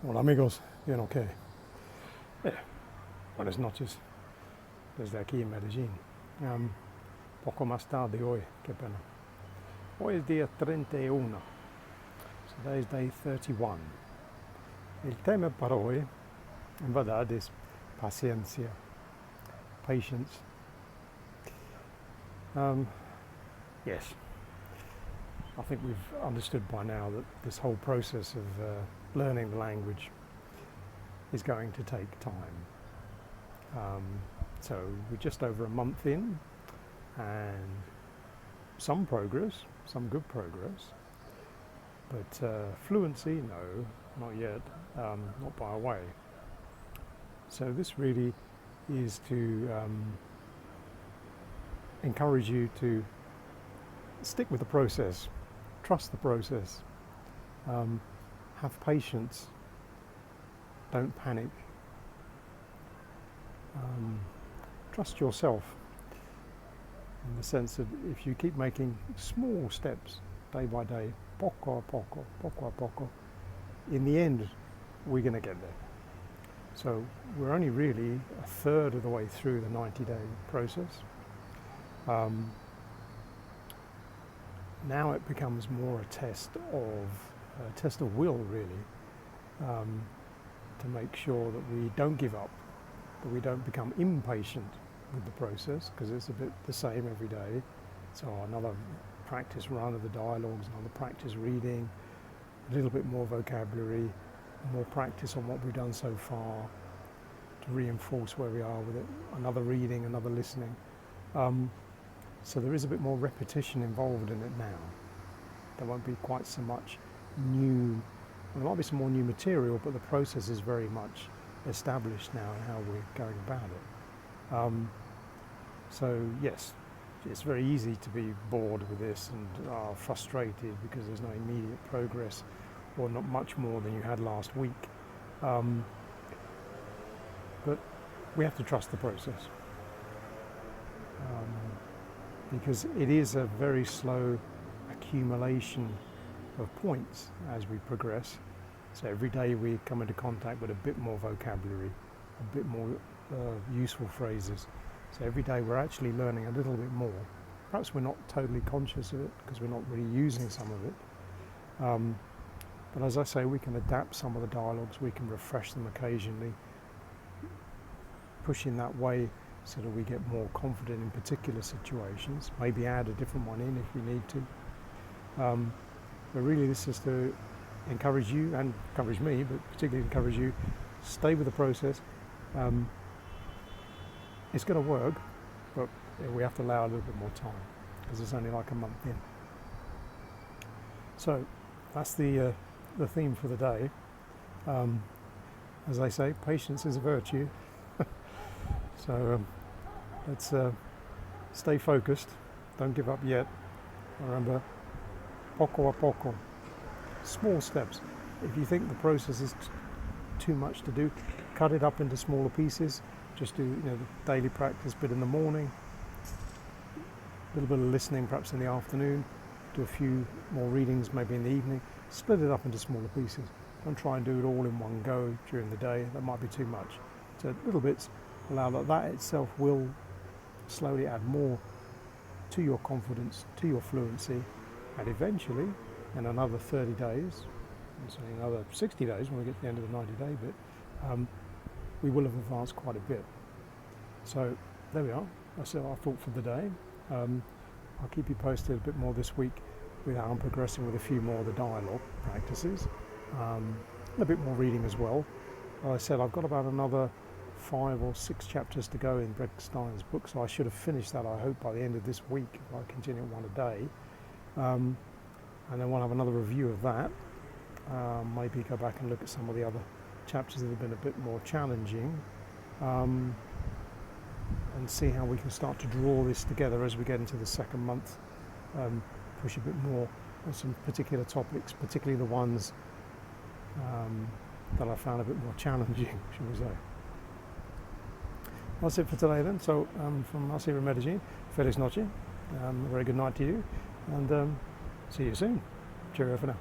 Hola amigos, bien ok. Buenas noches desde aquí en Medellín. Poco más tarde hoy, qué pena. Hoy es día 31. Today is day 31. El tema para hoy, en verdad, es paciencia, patience. Yes, I think we've understood by now that this whole process of learning the language is going to take time. So we're just over a month in, and some progress, some good progress, but fluency, no, not yet, not by a way. So this really is to encourage you to stick with the process, trust the process, have patience, don't panic, trust yourself in the sense that if you keep making small steps day by day, poco a poco, in the end we're going to get there. So we're only really a third of the way through the 90-day process. Now it becomes more a test of will, really, to make sure that we don't give up, that we don't become impatient with the process, because it's a bit the same every day. So another practice run of the dialogues, another practice reading, a little bit more vocabulary, more practice on what we've done so far to reinforce where we are with it, another reading, another listening. So there is a bit more repetition involved in it now. There won't be quite so much new, there might be some more new material, but the process is very much established now in how we're going about it. So yes, it's very easy to be bored with this and frustrated because there's no immediate progress, or not much more than you had last week. But we have to trust the process, because it is a very slow accumulation of points as we progress. So every day we come into contact with a bit more vocabulary, a bit more useful phrases. So every day we're actually learning a little bit more. Perhaps we're not totally conscious of it because we're not really using some of it. But as I say, we can adapt some of the dialogues, we can refresh them occasionally, push in that way so that we get more confident in particular situations, maybe add a different one in if we need to. But really this is to encourage you, and encourage me, but particularly encourage you, stay with the process. It's going to work, but we have to allow a little bit more time because it's only like a month in. So that's the theme for the day. As they say, patience is a virtue. So let's stay focused, don't give up yet. Remember, poco a poco, small steps. If you think the process is too much to do, cut it up into smaller pieces. Just do the daily practice bit in the morning, a little bit of listening perhaps in the afternoon, do a few more readings maybe in the evening, split it up into smaller pieces. Don't try and do it all in one go during the day, that might be too much. So little bits, allow that itself will slowly add more to your confidence, to your fluency, and eventually in another 30 days, and so another 60 days when we get to the end of the 90-day bit, we will have advanced quite a bit. So there we are, that's our thought for the day. I'll keep you posted a bit more this week with how I'm progressing with a few more of the dialogue practices, a bit more reading as well. As I said, I've got about another 5 or 6 chapters to go in Brett Stein's book, so I should have finished that, I hope, by the end of this week if I continue one a day. And then we'll have another review of that. Maybe go back and look at some of the other chapters that have been a bit more challenging, and see how we can start to draw this together as we get into the second month, push a bit more on some particular topics, particularly the ones that I found a bit more challenging, shall we say. That's it for today then. So from us here in Medellin, feliz noche, a very good night to you, and see you soon. Cheerio for now.